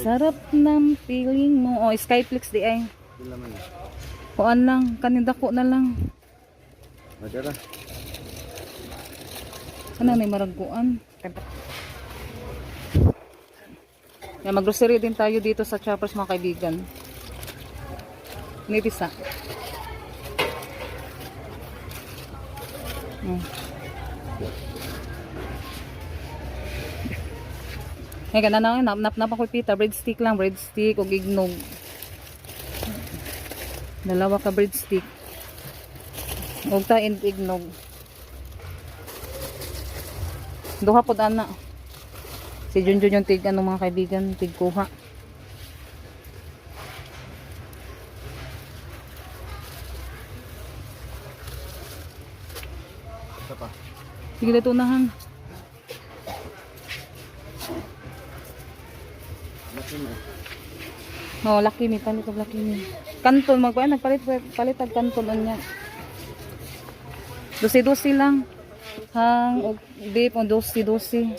Sarap ng feeling mo. Oh, Skyflix di ay. Kuan lang, kaninda ko na lang. Madara. Ano may maraguan? Yeah, mag-grocery din tayo dito sa Choppers mga kaibigan. Nipisa. Hey, ganda na nap ako pita, breadstick lang, breadstick o ignog. Dalawa ka breadstick. Ug ta and ignog. Duha pod ana. Si Junjun yung tig ano mga kaibigan, tig kuha. Sige dito unahan. Oh, laki mi palit og laki mi. Kanton magpalit nagpalit ag kanton unya. Dosi-dosi lang. Hang og beef on dosi-dosi.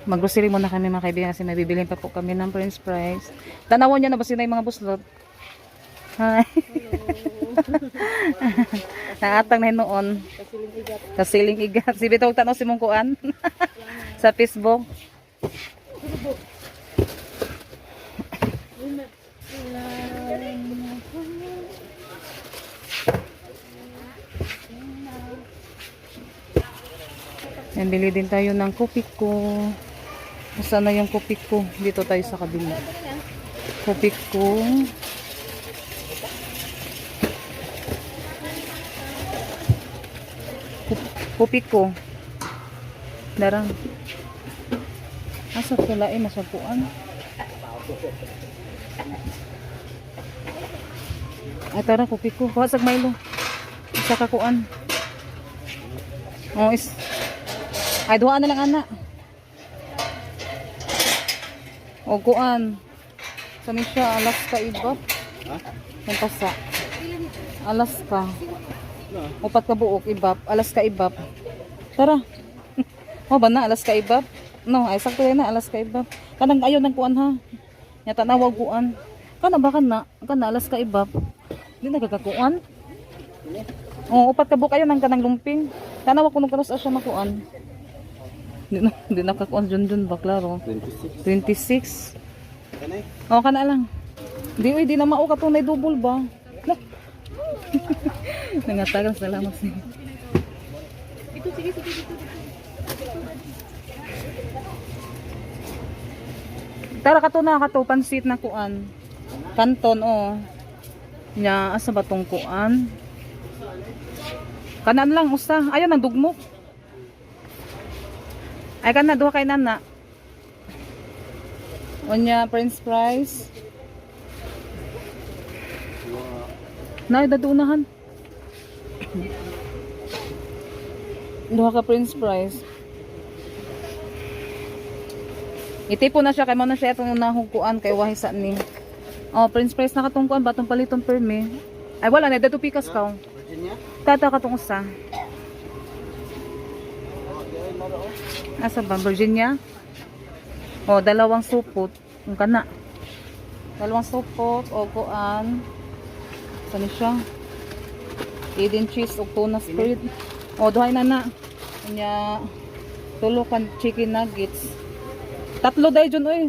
Mag-grocery muna kami mga kaibigan kasi may bibilhin pa po kami ng french fries. Tanawon niyo na ba sila yung mga buslot? Hi. Naatang na noon. Kasiling igat. Si Bito tanaw si mong kuan sa Facebook. Yan, bili din tayo ng kopi ko. Saan na yung kopi ko? Dito tayo sa kabila. Kopi ko. Kopi ko. Darang. Asa pula masapuan. Ay tara kopi ko. Wasag Milo. Isa ka kuan. Oh is. Ay duha na lang ana. O kuan. Sani siya Alaska ibab. Ha? Yan pasa. Alaska. Upat ka buok ibab. Alaska ibab. Tara. Oh ba na Alaska ibab? No, ay sakto na Alaska ibab. Kanang ayo nang kuan ha. Nya tanawag kuan. Kana ba kana Alaska ibab. Di nagkakakuan. Oh, upat ka buok ayo nang kanang lumping. Tanawag kuno kanos asya makuan. Di nakakuan dun ba klaro. 26. Kanay? Oh, kana lang. Di na mao katunay double ba? Nangatagang salamat sa. Ito sige. Tara kato pansit na kuan. Kanton oh. Nya asa ba tong kuan? Kanan lang usa. Ayo nang dugmok. Ay kana duha kay nana. Onya french fries. Nay dadunahan. Duha ka french fries. Itipo na siya kay mo na siya itong nahukuan kay wahi sa ni. Oh, french fries na katong kuan batong paliton permi. Ay wala na dadu pikas ka. Virginia? Tata katong usa. Asa ba Virginia? Oh, dalawang supot. Ang kana. Dalawang supot o kuan. Saan siya? Eden cheese o tuna spread. O, duhay na. Kanya, tulo kan chicken nuggets. Tatlo dahi dyan, oy.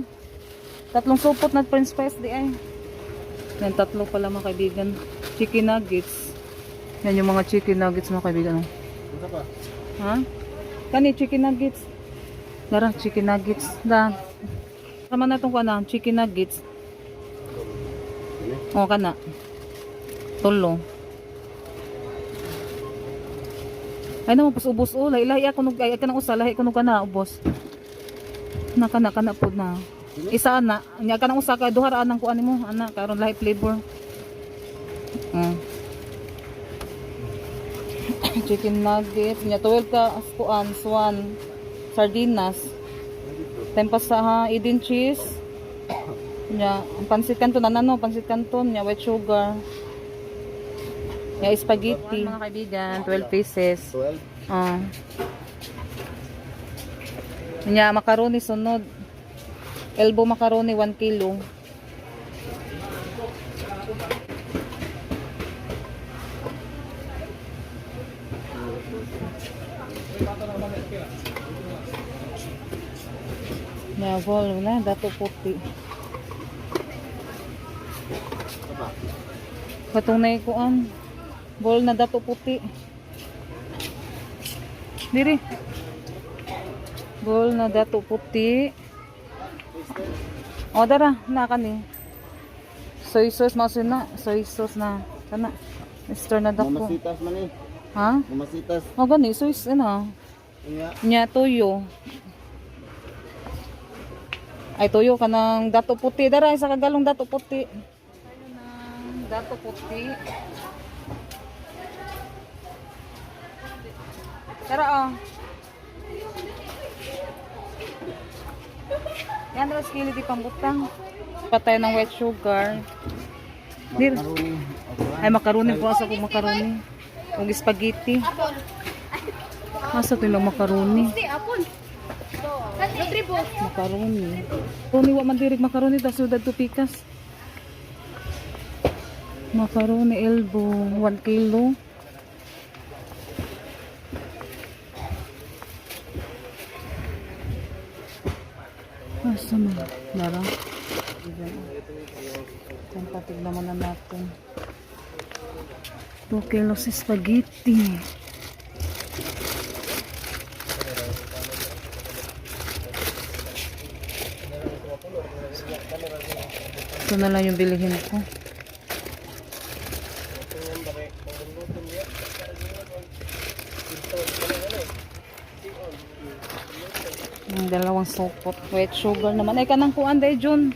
Tatlong supot na french fries di ay. Yan, tatlo pala mga kaibigan. Chicken nuggets. Yan yung mga chicken nuggets mga kaibigan. Ano pa? Ha? Kani chicken nuggets. Darang chicken nuggets. Da. Sama na itong kana, chicken nuggets. O, kana. Tulo. Ay naman, ubos o. Lahi ako nung, ay kanang usa, lahi ko nung kana, ubos. Kana po na. Isa na. Nya kanang usa, kaya duharaan ng kuan mo. Ana, karon lahi flavor. Chicken nuggets. Nya 12 ka, kuan, swan. Sardinas. Tempas sa ha, Eden cheese. Nya, pansit kanton, ano, pansit kanton. Nya, white sugar. Nya, spaghetti. Mga kaibigan, 12 pieces. 12? Nya, macaroni sunod. Elbow macaroni 1 kilo. Naval, wala, dato puti. Apa? Katong naikuan. Bol na dato puti. Diri. Bol na dato puti. O dara, na kani. Soy sauce masin na, soy sauce na kana. Mister na dako. Mamasitas man eh. Ha? Mamasitas. O gani, soy ano? Iya. Nya toyo. Ay toyo kanang dato puti dara isa ka galong dato puti. Nang dato puti. Tara oh. Yan ras kili di pambutang. Patay ng white sugar. Dir. Macaroni. Ay macaroni po asa ko macaroni. Ug spaghetti. Asa to yung macaroni? Macaroni. Macaroni wa man dirig macaroni ta sudad to pikas. Macaroni elbow 1 kilo. Asa man? Lara. Tignan naman na natin. 2 kilos spaghetti. Ito na lang yung bilihin ko. Yung dalawang sopot. White sugar naman. Ay kanang kuan day Jun.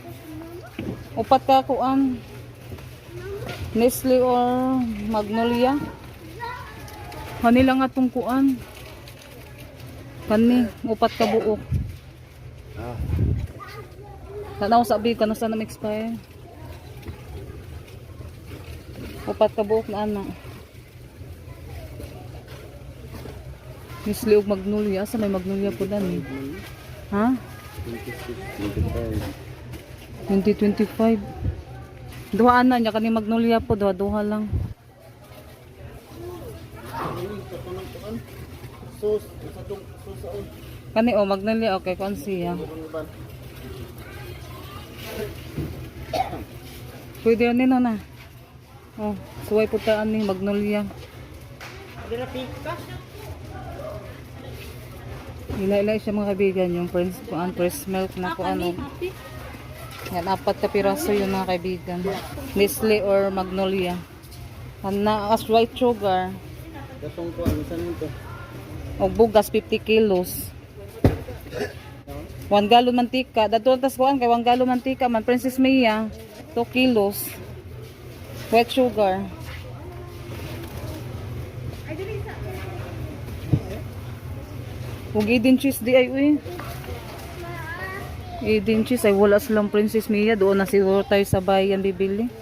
Upat ka kuan. Nestle or Magnolia. Kani lang atong kuan. Kani. Upat ka buok. Ah. Tanaw sabi ka na sa na-expire. Upat ka buok na ana. Nestle ug Magnolia. Sa may Magnolia po dani. Ha? 2025. Duhaan na niya kani Magnolia po. Duha lang. Sus, isa tong susaon. Kani o Magnolia. Okay, kuan siya. Pwede yun nino na. Oh, suway po taan ni Magnolia. Ila-ila siya mga kaibigan. Yung fresh milk na po ano. Yan, 4 ka piraso yun mga kaibigan. Nestle or Magnolia. Na as white sugar. Katong ko ano san nito? O bugas 50 kilos. 1 galon mantika. Dato tas kuan kay 1 galon mantika man Princess Mia. 2 kilos. White sugar. Ug Eden cheese di ay uy. Eden cheese ay wala silang Princess Mia. Doon na siguro tayo sa bayan bibili.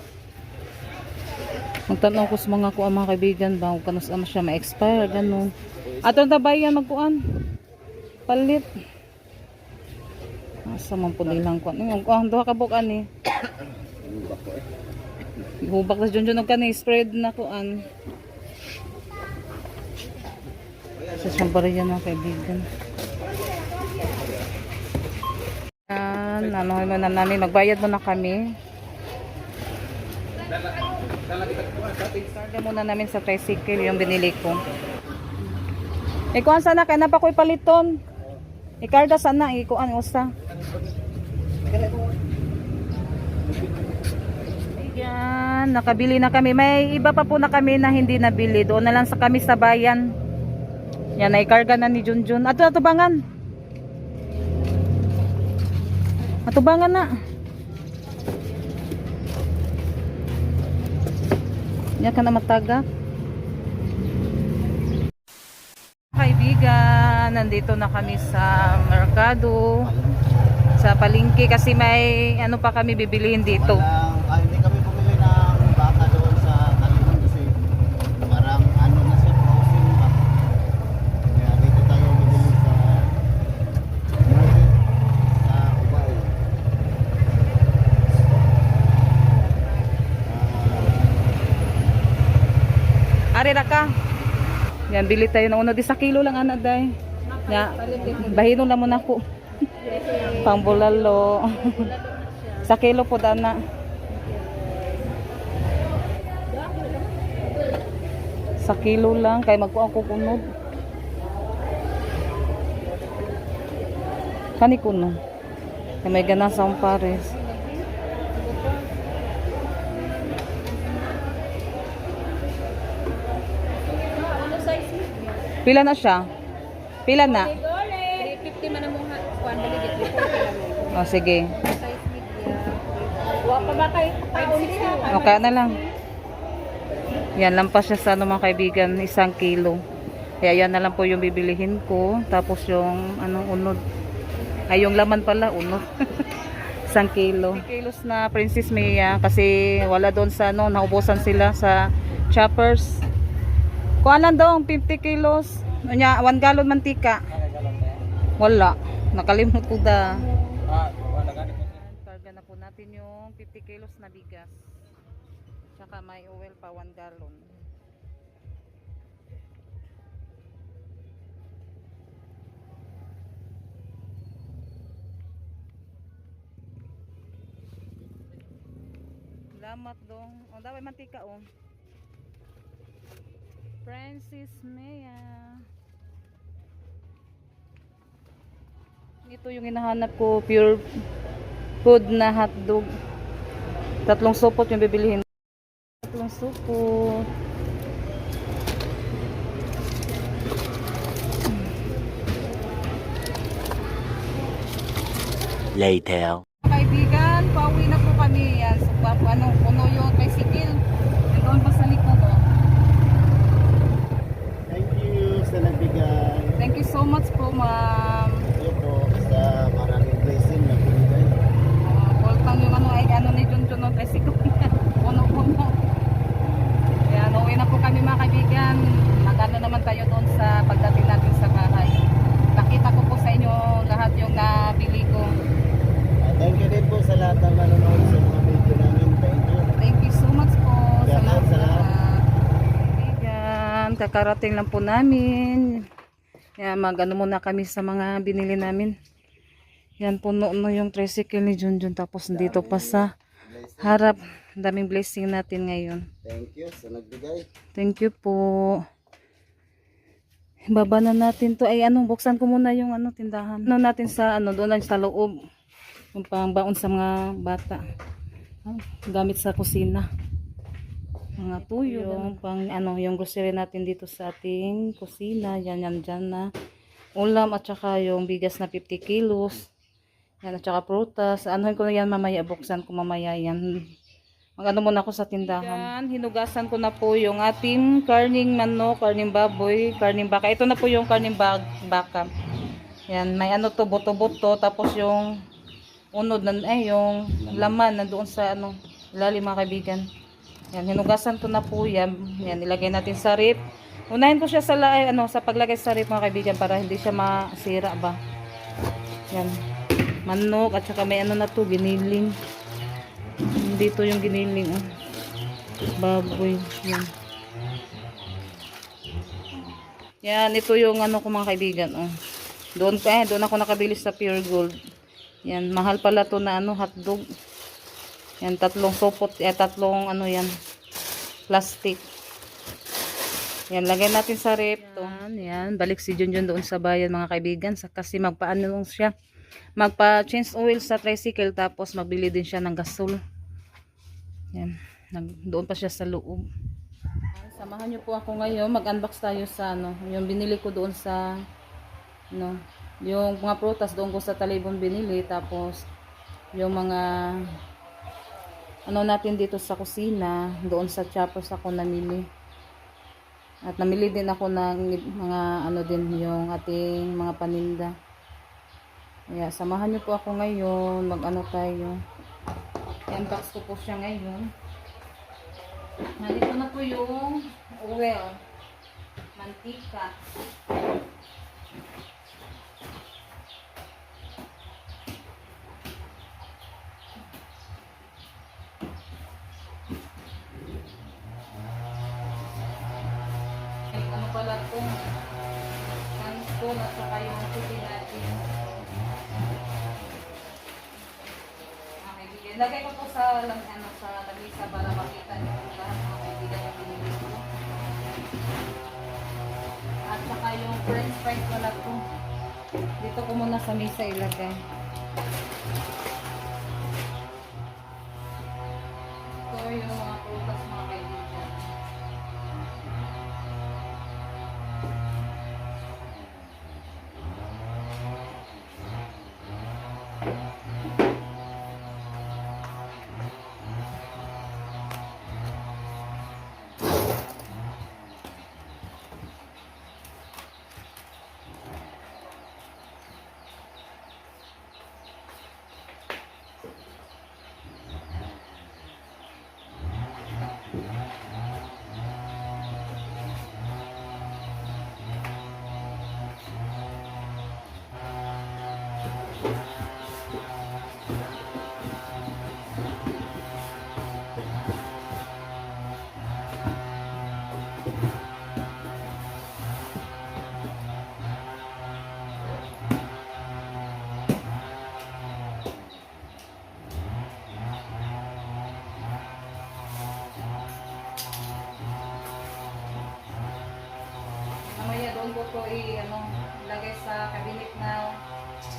Magtanaw ko sa mga kuan mga kaibigan ba kung kanos ama siya ma-expire ganun. Atong tabayan magkuan. Palit. Asa man po nilang kuan. Ang duha ka bukan ni. Hubak na dyan og kanay spread na kuan. Sa siyambariyan mga kaibigan. Yan, ano na namin, magbayad muna kami. Sarda muna namin sa tricycle yung binili ko. Ikuan sana, kaya na pa ko'y paliton. Ikarda sana, ikuan usa. Yan, nakabili na kami. May iba pa po na kami na hindi nabili. Doon na lang sa kami sa bayan. Yan, naikarga na ni Junjun. Atubangan. Atubangan na. Yan ka na mataga. Kaibigan, nandito na kami sa Mercado. Sa palengke kasi may ano pa kami bibilihin dito. Hindi kami bumili ng baka doon sa Taliman kasi parang ano na siya, frozen pa. Kaya dito tayo bumili sa market sa Ubay. Ari ra ka. Yan, bili tayo ng unod. 1 kilo lang ana day. Ya, bahino lang mo na ko. Pangbulalo. 1 kilo po dana. 1 kilo lang kay magkuha ko kunod. Kani kuno. Kay may gana sa Pares. Pila na siya? Pila na? 350 man mo ha. Kuan baligit. Oh, sige. Size media. Wa pa ba kay 560? Okay na lang. Yan lang pa siya sa ano mga kaibigan, 1 kilo. Kaya yan na lang po yung bibilihin ko. Tapos yung anong unod. Ay yung laman pala, unod. 1 kilo. 3 kilos na Princess Mia kasi wala doon sa ano, naubusan sila sa choppers. Kuha lang daw, 50 kilos. Nya, 1 galon mantika. Wala. Nakalimut ko da. Karga na po natin yung 50 kilos na bigas. Tsaka may oil pa 1 galon. Salamat dong. O, daway mantika o. Princess Mia. Ito yung hinahanap ko, pure food na hotdog. 3 supot yung bibilihin. 3 supot. Later. Kaibigan, pauwi na po kami. Yan, so, puno yung tricycle. Doon pa sa likod oh. Thank you sa nagbigay. Thank you so much po, ma'am. Thank you po sa maraming blessing na binigay. Voltang yung ano ni Junjun ng tricycle. Puno-puno. Yan, uwi na po kami mga kaibigan. Magano naman tayo doon sa pagdating natin sa bahay. Nakita ko po sa inyo lahat yung nabili ko. Thank you din po sa lahat ng nanonood sa mga video namin. Thank you. Thank you so much po. Salamat sa lahat. Kaibigan, kakarating lang po namin. Yan, magano muna kami sa mga binili namin. Yan, puno no yung tricycle ni Junjun. Tapos dito pa sa harap. Daming blessing natin ngayon. Thank you sa nagbigay. Thank you po. Baba na natin to. Ay, buksan ko muna yung tindahan. Ano natin sa doon lang sa loob. Yung pangbaon sa mga bata. Gamit sa kusina. Mga tuyo, yung grocery natin dito sa ating kusina. Yan dyan na. Ulam at saka yung bigas na 50 kilos. Yan at saka prutas. Anuhin ko na yan mamaya. Buksan ko mamaya yan. Mag-ano muna ako sa tindahan. Yan, hinugasan ko na po yung ating karning manok, karning baboy, karning baka. Ito na po yung karning baka. Yan, may buto-buto. Tapos yung unod yung laman nandoon sa ilalim mga kaibigan. Yan, hinugasan ko na po yan. Yan, ilagay natin sa rip. Unahin ko siya sa sa paglagay sa rip mga kaibigan para hindi siya masira ba. Yan. Manok at saka may na to, giniling. Dito yung giniling baboy. Yan. Yan, ito yung ko mga kaibigan. Doon ako nakabili sa Pure Gold. Yan, mahal pala to na hotdog. Yan, 3 supot, 3 yan, plastic. Yan, lagay natin sa rep to. Yan, balik si Junjun doon sa bayan mga kaibigan. Kasi magpaano siya, magpa-change oil sa tricycle tapos magbili din siya ng gasol. Yan, doon pa siya sa loob. Samahan niyo po ako ngayon, mag-unbox tayo sa yung binili ko doon sa yung mga prutas doon ko sa Talibon binili, tapos yung mga natin dito sa kusina, doon sa choppers ako namili. At namili din ako ng mga din yung ating mga paninda. Kaya samahan niyo po ako ngayon, mag tayo. I-unbox ko po siya ngayon. Nandito na po yung oil, mantika. pala itong sandstone at saka yung puti natin. Okay, lagay ko po sa sa lamisa para makita niyo po lahat mga kaibigan yung binili ko. At saka yung french fries pala ito. Dito ko muna sa mesa ilagay. Ito yung mga prutas mga kaibigan. Mamaya doon ko ito ilagay sa cabinet na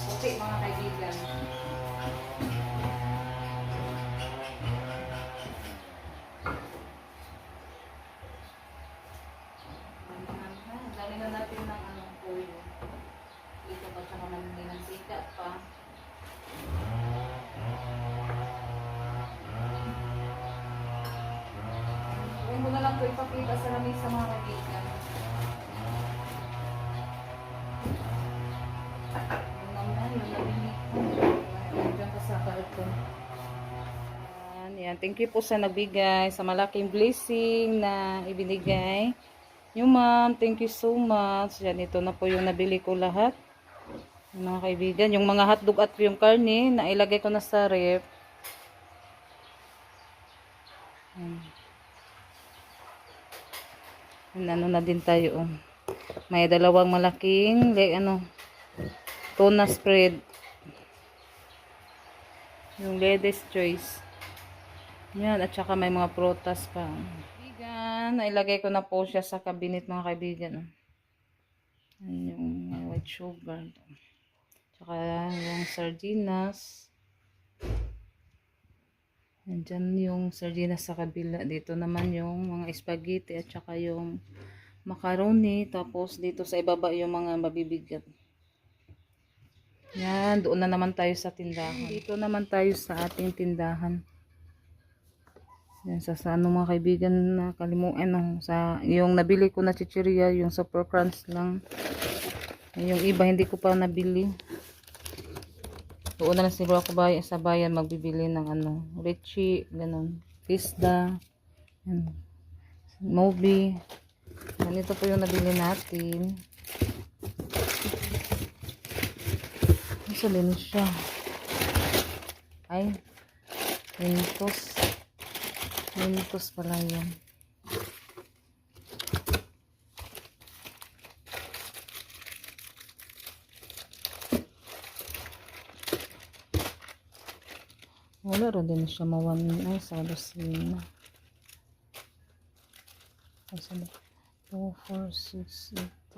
puti mga kaibigan. Dami na natin ng toyo. Dito pa tsaka ng sika pa. Huwag ko na lang ito ipakita sa lamisa mga kaibigan. Yan, thank you po sa nagbigay sa malaking blessing na ibinigay. Yung ma'am, thank you so much. Yan, ito na po yung nabili ko lahat. Mga kaibigan, yung mga hotdog at yung karne na ilagay ko na sa ref. Ano na din tayo. May dalawang malaking tuna spread. Yung Lady's Choice. Yan, at saka may mga prutas pa. Kaibigan, nailagay ko na po siya sa cabinet mga kaibigan. Yan yung white sugar. Tsaka yung sardinas. Nandyan yung sardinas sa kabila. Dito naman yung mga spaghetti at saka yung macaroni. Tapos dito sa ibaba yung mga mabibigat. Yan, doon na naman tayo sa tindahan. Dito naman tayo sa ating tindahan. Yan, sa mga kaibigan na kalimutan sa yung nabili ko na chichirya, yung super crunch lang. Yung iba hindi ko pa nabili. Doon na lang siguro ako sa bayan magbibili ng Richie, ganun, Pizda, Moby. Ganito po yung nabili natin. Sabihin siya. Ay, Mentos. Mentos pala yan. Wala rin din siya mawan. Ay, sa lusina. Ay, sa 2, 4, 6, 8, 10.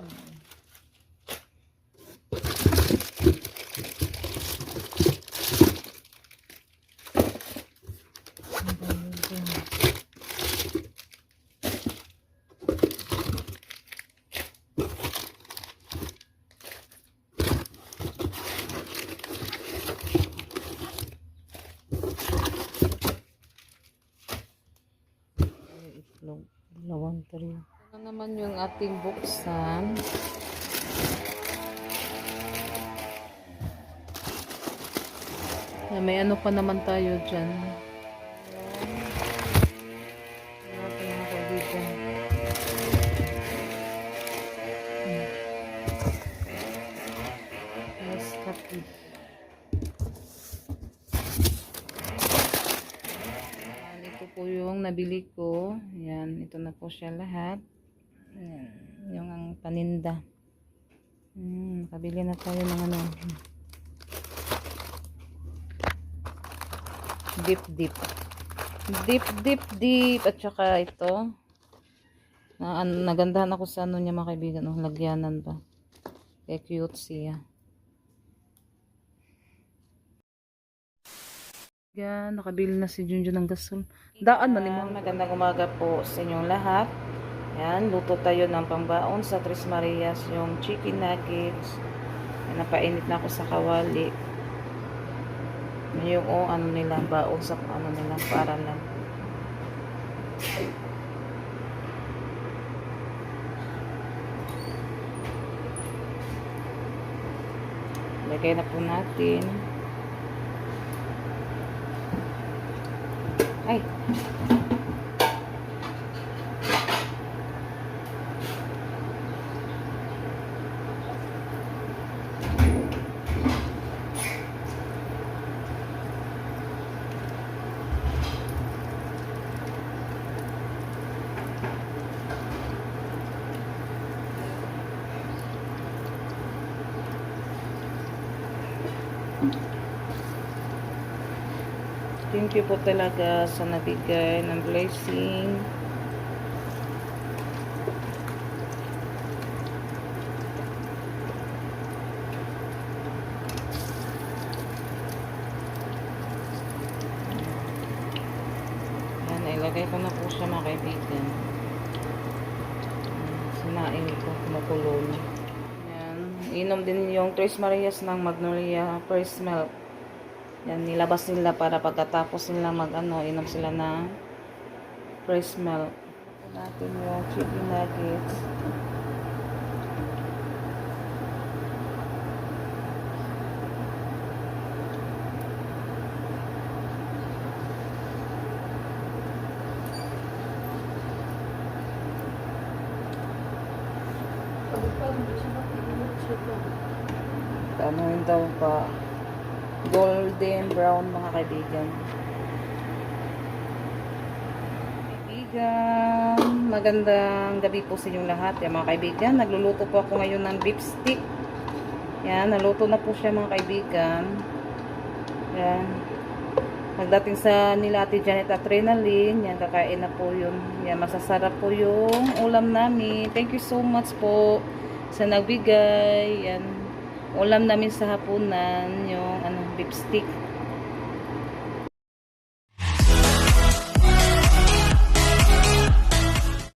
Dalawang trio. Ito na naman yung ating buksan. May pa naman tayo dyan. Ito po yung nabili ko. Yan, ito na po siya lahat. Ayan, yung ang paninda. Kabili na tayo ng ano. Dip dip. Dip dip dip. At saka ito. Nagandahan ako sa ano niya mga kaibigan. Oh, lagyanan pa. Kaya cute siya. Yan, nakabili na si Junjun ng gasol. Daan man mo. Magandang umaga po sa inyong lahat. Yan, luto tayo ng pangbaon sa Tres Marias, yung chicken nuggets. Yan, napainit na ako sa kawali. Yung ano nila, baon sa ano nila, para lang. Lagay na po natin. Ay! Thank you po talaga sa nabigay ng blessing. Yan, ilagay ko na po siya mga kaibigan. Sinain ko, kumukulo na. Yan, inom din yung Tres Marias ng Magnolia First Milk. Yan, nilabas nila para pagkatapos nila mag-ano, inom sila ng fresh milk. Ito natin yung chicken nuggets. Ano yun daw pa? Golden brown mga kaibigan. Magandang gabi po sa inyong lahat. Yan mga kaibigan, nagluluto po ako ngayon ng beef stick. Yan, naluto na po siya mga kaibigan. Yan. Pagdating sa nila Ate Janet at Renalyn, yan, kakain na po yun. Yan, masasarap po yung ulam namin. Thank you so much po sa nagbigay. Yan. Ulam namin sa hapunan, yung ano, beef stick.